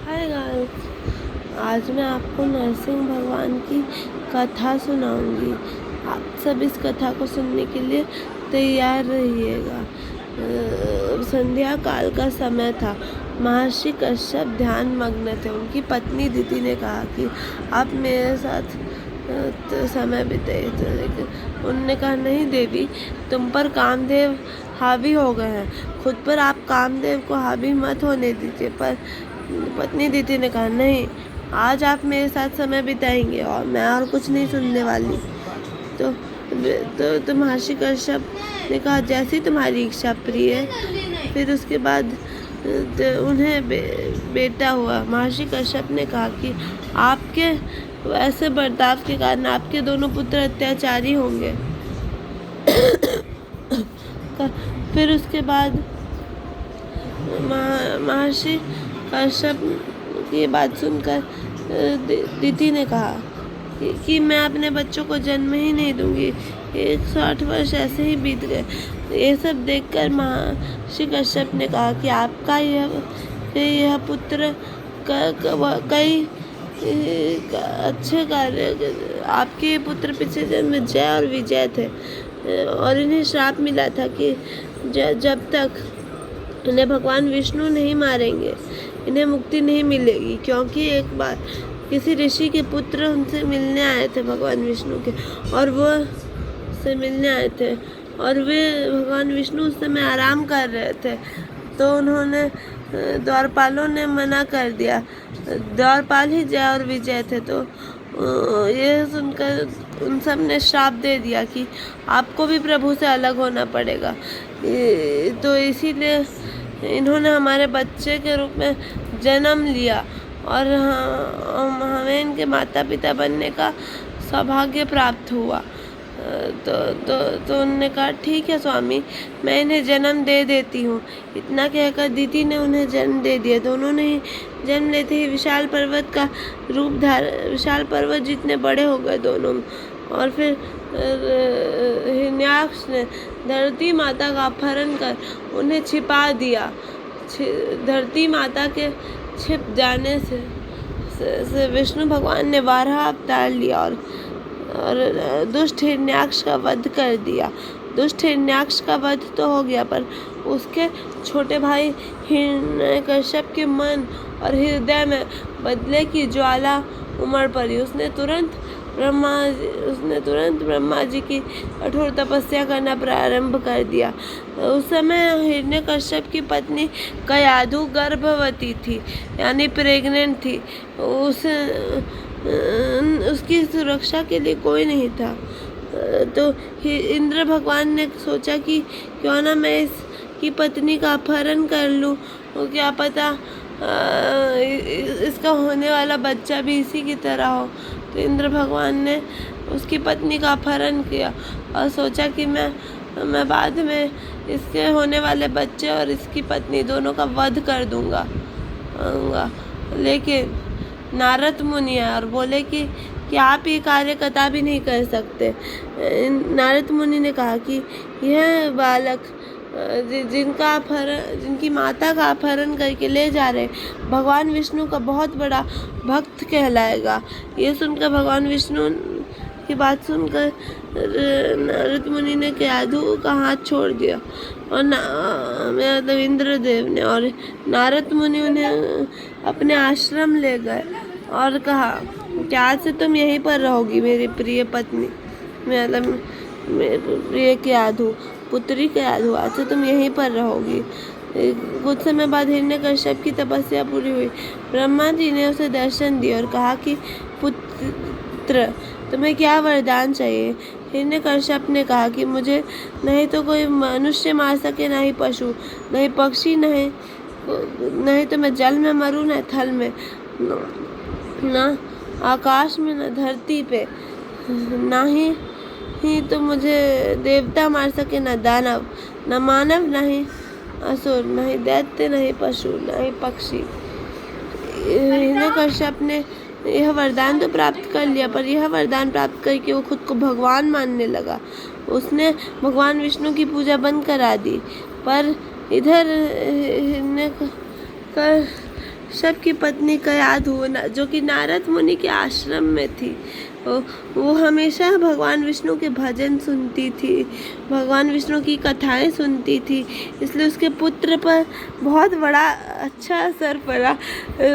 Hi guys, आज मैं आपको नरसिंह भगवान की कथा सुनाऊंगी। आप सब इस कथा को सुनने के लिए तैयार रहिएगा। संध्या काल का समय था। महर्षि कश्यप ध्यान मग्न थे। उनकी पत्नी दिति ने कहा कि आप मेरे साथ तो समय बिताइए। तो लेकिन उन्होंने कहा, नहीं देवी, तुम पर कामदेव हावी हो गए हैं। खुद पर आप कामदेव को हावी मत होने दीजिए। पर पत्नी दिति ने कहा, नहीं, आज आप मेरे साथ समय बिताएंगे और मैं और कुछ नहीं सुनने वाली। तो महर्षि कश्यप ने कहा, जैसी तुम्हारी इच्छा प्रिय। फिर उसके बाद उन्हें बेटा हुआ। महर्षि कश्यप ने कहा कि आपके ऐसे बर्ताव के कारण आपके दोनों पुत्र अत्याचारी होंगे। फिर उसके बाद महर्षि कश्यप की बात सुनकर दिति ने कहा कि मैं अपने बच्चों को जन्म ही नहीं दूंगी। 108 वर्ष ऐसे ही बीत गए। ये सब देखकर महर्षि कश्यप ने कहा कि आपका यह पुत्र कई अच्छे कार्य, आपके ये पुत्र पिछले जन्म में जय और विजय थे और इन्हें श्राप मिला था कि जब तक इन्हें भगवान विष्णु नहीं मारेंगे इन्हें मुक्ति नहीं मिलेगी। क्योंकि एक बार किसी ऋषि के पुत्र उनसे मिलने आए थे भगवान विष्णु के, और वो से मिलने आए थे और वे भगवान विष्णु उस समय आराम कर रहे थे। तो उन्होंने द्वारपालों ने मना कर दिया। द्वारपाल ही जय और विजय थे। तो ये सुनकर उन सब ने श्राप दे दिया कि आपको भी प्रभु से अलग होना पड़ेगा। तो इसीलिए इन्होंने हमारे बच्चे के रूप में जन्म लिया और हमें इनके माता पिता बनने का सौभाग्य प्राप्त हुआ। तो उन्होंने कहा, ठीक है स्वामी, मैं इन्हें जन्म दे देती हूँ। इतना कहकर दिति ने उन्हें जन्म दे दिया। दोनों ने ही जन्म लेते ही विशाल पर्वत का रूप विशाल पर्वत जितने बड़े हो गए दोनों। और फिर हिरण्याक्ष ने धरती माता का अपहरण कर उन्हें छिपा दिया। धरती माता के छिप जाने से विष्णु भगवान ने 12 अवतार लिया और दुष्ट हिरण्याक्ष का वध कर दिया। दुष्ट हिरण्याक्ष का वध तो हो गया, पर उसके छोटे भाई हिरण्यकश्यप के मन और हृदय में बदले की ज्वाला उमड़ पड़ी। उसने तुरंत ब्रह्मा जी की कठोर तपस्या करना प्रारंभ कर दिया। उस समय हिरण्यकश्यप की पत्नी कयाधु गर्भवती थी, यानी प्रेग्नेंट थी। उसकी सुरक्षा के लिए कोई नहीं था। तो इंद्र भगवान ने सोचा कि क्यों ना मैं इसकी पत्नी का अपहरण कर लूं, और क्या पता इसका होने वाला बच्चा भी इसी की तरह हो। तो इंद्र भगवान ने उसकी पत्नी का अपहरण किया और सोचा कि मैं बाद में इसके होने वाले बच्चे और इसकी पत्नी दोनों का वध कर दूंगा। लेकिन नारद मुनि आए और बोले कि आप ये कार्य कदा भी नहीं कर सकते। नारद मुनि ने कहा कि यह बालक जिनकी माता का अपहरण करके ले जा रहे भगवान विष्णु का बहुत बड़ा भक्त कहलाएगा। ये सुनकर भगवान विष्णु की बात सुनकर नारद मुनि ने कयाधु का हाथ छोड़ दिया और मतलब इंद्रदेव ने, और नारद मुनि उन्हें अपने आश्रम ले गए और कहा कि आज से तुम यहीं पर रहोगी मेरी प्रिय पत्नी, मतलब प्रिय कयाधु, पुत्री कयाधु, आज से तुम यहीं पर रहोगी। कुछ समय बाद हिरण्यकश्यप की तपस्या पूरी हुई। ब्रह्मा जी ने उसे दर्शन दिए और कहा कि पुत्र, तुम्हें क्या वरदान चाहिए। हिरण्यकश्यप ने कहा कि मुझे नहीं तो कोई मनुष्य मार सके, ना ही पशु, ना ही पक्षी, नहीं तो मैं जल में मरूं, न थल में, ना आकाश में, न धरती पे, ना ही तो मुझे देवता मार सके, न दानव, न मानव, न ही असुर, न ही दैत्य, न ही पशु, न ही पक्षी। हिरण्यकश्यप ने यह वरदान तो प्राप्त कर लिया, पर यह वरदान प्राप्त करके वो खुद को भगवान मानने लगा। उसने भगवान विष्णु की पूजा बंद करा दी। पर इधर कश्यप की पत्नी कयाधु जो कि नारद मुनि के आश्रम में थी, वो हमेशा भगवान विष्णु के भजन सुनती थी, भगवान विष्णु की कथाएं सुनती थी, इसलिए उसके पुत्र पर बहुत बड़ा अच्छा असर पड़ा।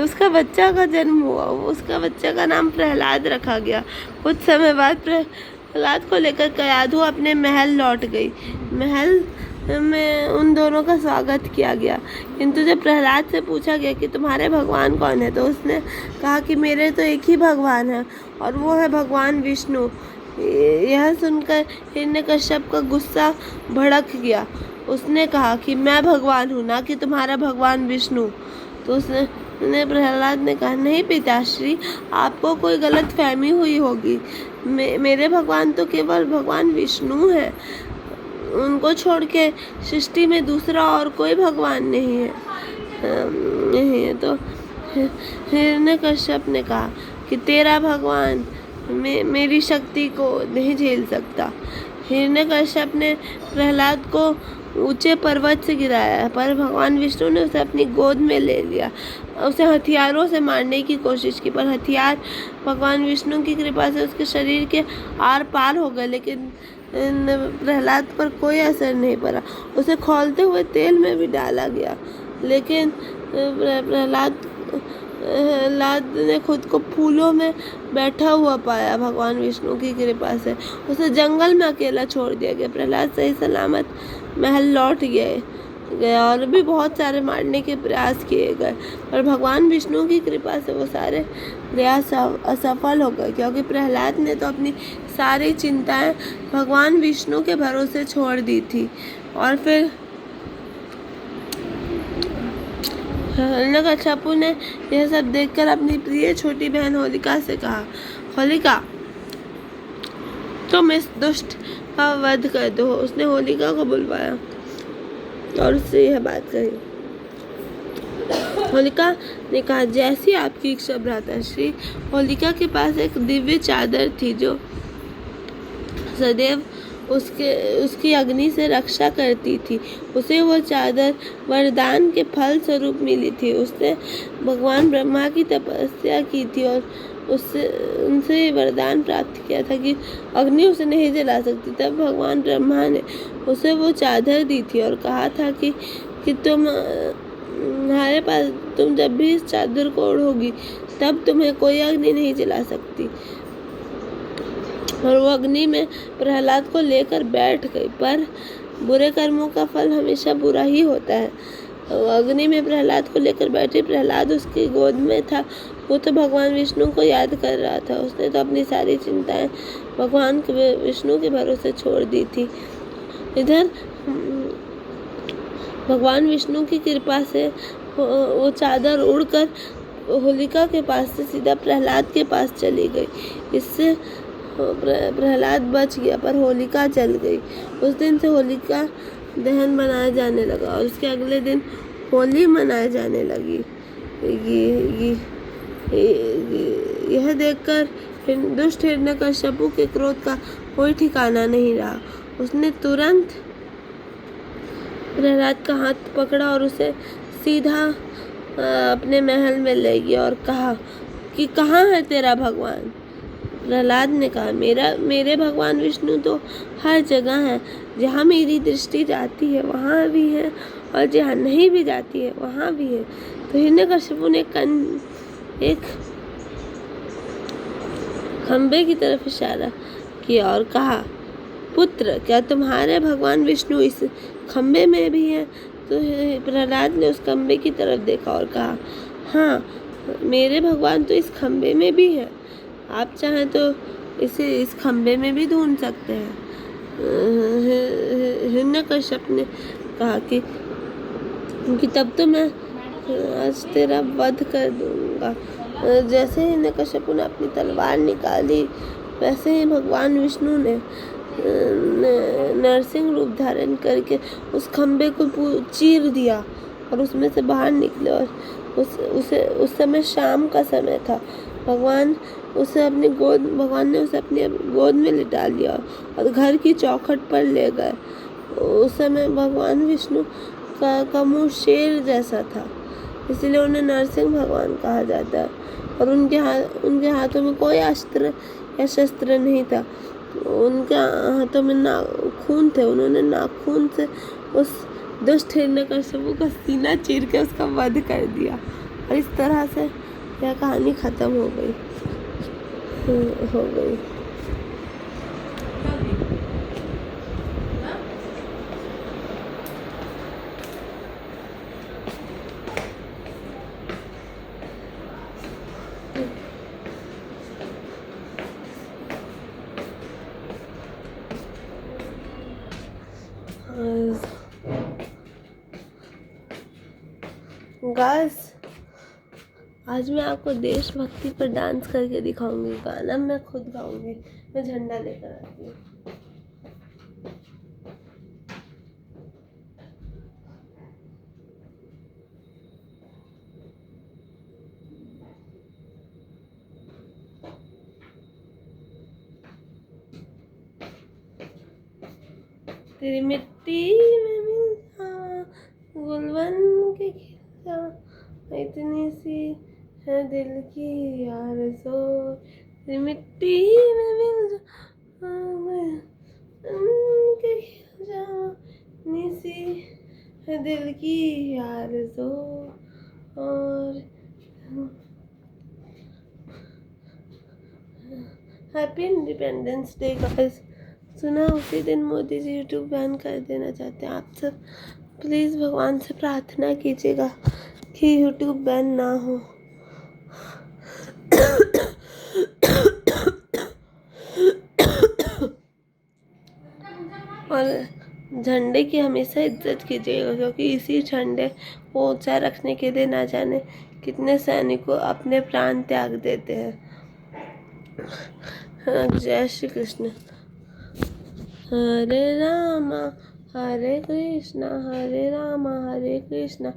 उसका बच्चा का जन्म हुआ, उसका बच्चा का नाम प्रहलाद रखा गया। कुछ समय बाद प्रहलाद को लेकर कयाधु अपने महल लौट गई। महल में उन दोनों का स्वागत किया गया, किंतु जब प्रहलाद से पूछा गया कि तुम्हारे भगवान कौन है, तो उसने कहा कि मेरे तो एक ही भगवान है और वो है भगवान विष्णु। यह सुनकर हिरण्यकश्यप का गुस्सा भड़क गया। उसने कहा कि मैं भगवान हूँ, ना कि तुम्हारा भगवान विष्णु। तो उसने प्रहलाद ने कहा, नहीं पिताश्री, आपको कोई गलत फहमी हुई होगी। मेरे भगवान तो केवल भगवान विष्णु है, उनको छोड़ के सृष्टि में दूसरा और कोई भगवान नहीं है। तो हिरण्यकश्यप ने कहा कि तेरा भगवान मेरी शक्ति को नहीं झेल सकता। हिरण्यकश्यप ने प्रहलाद को ऊंचे पर्वत से गिराया, पर भगवान विष्णु ने उसे अपनी गोद में ले लिया। उसे हथियारों से मारने की कोशिश की, पर हथियार भगवान विष्णु की कृपा से उसके शरीर के आर पार हो गए, लेकिन प्रहलाद पर कोई असर नहीं पड़ा। उसे खौलते हुए तेल में भी डाला गया, लेकिन प्रहलाद ने खुद को फूलों में बैठा हुआ पाया। भगवान विष्णु की कृपा से उसे जंगल में अकेला छोड़ दिया गया। प्रहलाद सही सलामत महल लौट गया और भी बहुत सारे मारने के प्रयास किए गए, पर भगवान विष्णु की कृपा से वो सारे प्रयास असफल हो गए, क्योंकि प्रहलाद ने तो अपनी सारी चिंताएं भगवान विष्णु के भरोसे छोड़ दी थी। और फिर हिरण्यकश्यप ने यह सब देखकर अपनी प्रिय छोटी बहन होलिका से कहा, होलिका, तुम इस दुष्ट का वध कर दो। उसने होलिका को बुलवाया और उससे यह बात कही। होलिका ने कहा, जैसी आपकी इच्छा भ्राताश्री। होलिका के पास एक दिव्य चादर थी जो सदैव उसकी अग्नि से रक्षा करती थी। उसे वो चादर वरदान के फल स्वरूप मिली थी। उसने भगवान ब्रह्मा की तपस्या की थी और उनसे वरदान प्राप्त किया था कि अग्नि उसे नहीं जला सकती। तब भगवान ब्रह्मा ने उसे वो चादर दी थी और कहा था कि तुम्हारे पास, तुम जब भी इस चादर को ओढ़ोगी तब तुम्हें कोई अग्नि नहीं जला सकती। और वो अग्नि में प्रहलाद को लेकर बैठ गई, पर बुरे कर्मों का फल हमेशा बुरा ही होता है। अग्नि में प्रहलाद को लेकर बैठी। प्रहलाद उसकी गोद में था। वो तो भगवान विष्णु को याद कर रहा था। उसने तो अपनी सारी चिंताएं भगवान विष्णु के भरोसे छोड़ दी थी। इधर भगवान विष्णु की कृपा से वो चादर उड़कर होलिका के पास से सीधा प्रहलाद के पास चली गई। इससे प्रहलाद बच गया, पर होलिका जल गई। उस दिन से होलिका दहन मनाया जाने लगा और उसके अगले दिन होली मनाई जाने लगी। यह देखकर दुष्ट हिरण्यकश्यप के क्रोध का कोई ठिकाना नहीं रहा। उसने तुरंत प्रहलाद का हाथ पकड़ा और उसे सीधा अपने महल में ले गया और कहा कि कहाँ है तेरा भगवान। प्रहलाद ने कहा, मेरे भगवान विष्णु तो हर जगह है। जहाँ मेरी दृष्टि जाती है वहाँ भी है, और जहाँ नहीं भी जाती है वहाँ भी है। तो हिरण्यकश्यप ने एक खंबे की तरफ इशारा किया और कहा, पुत्र, क्या तुम्हारे भगवान विष्णु इस खंबे में भी है? तो प्रहलाद ने उस खंबे की तरफ देखा और कहा, हाँ, मेरे भगवान तो इस खंबे में भी है। आप चाहें तो इसे इस खंबे में भी ढूंढ सकते हैं। हिरण्यकश्यप ने कहा कि तब तो मैं आज तेरा वध कर दूंगा। जैसे ही हिरण्यकश्यप ने अपनी तलवार निकाली, वैसे ही भगवान विष्णु ने नरसिंह रूप धारण करके उस खंबे को चीर दिया और उसमें से बाहर निकले। और उस समय शाम का समय था। भगवान ने उसे अपनी गोद में लिटा लिया और घर की चौखट पर ले गए। उस समय भगवान विष्णु का मुंह शेर जैसा था। इसलिए उन्हें नरसिंह भगवान कहा जाता है। और उनके हाथों में कोई अस्त्र या शस्त्र नहीं था, उनके हाथों में नाखून थे। उन्होंने नाखून से उस दुष्ट हिरण्यकश्यप का सीना चीर के उसका वध कर दिया। और इस तरह से यह कहानी खत्म हो गई। गाइस, आज मैं आपको देशभक्ति पर डांस करके दिखाऊंगी। गाना मैं खुद गाऊंगी। मैं झंडा लेकर आती हूँ। तेरी मिट्टी में मिल जा, गुलवन के खिल जा, इतनी सी है दिल की आरज़ू। तेरी मिट्टी में मिल जा, के खिल जा, इतनी सी है दिल की आरज़ू। और हैप्पी इंडिपेंडेंस डे गाइस। सुना उसी दिन मोदी जी यूट्यूब बैन कर देना चाहते हैं। आप सब प्लीज़ भगवान से प्रार्थना कीजिएगा कि यूट्यूब बैन ना हो। और झंडे की हमेशा इज्जत कीजिएगा, क्योंकि इसी झंडे को ऊंचा रखने के लिए ना जाने कितने सैनिकों अपने प्राण त्याग देते हैं। जय श्री कृष्ण। हरे रामा हरे कृष्णा हरे रामा हरे कृष्णा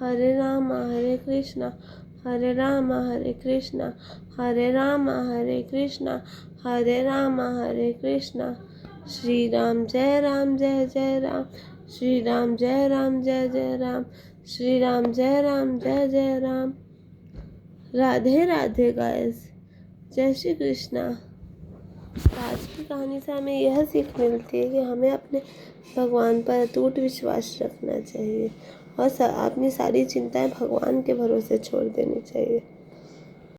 हरे रामा हरे कृष्णा हरे रामा हरे कृष्णा हरे रामा हरे कृष्णा हरे रामा हरे कृष्णा। श्री राम जय राम, श्री राम जय राम जय राम, श्री राम जय राम। राधे राधे गाइस, जय श्री कृष्णा। आज की कहानी से हमें यह सीख मिलती है कि हमें अपने भगवान पर अटूट विश्वास रखना चाहिए और अपनी सारी चिंताएं भगवान के भरोसे छोड़ देनी चाहिए।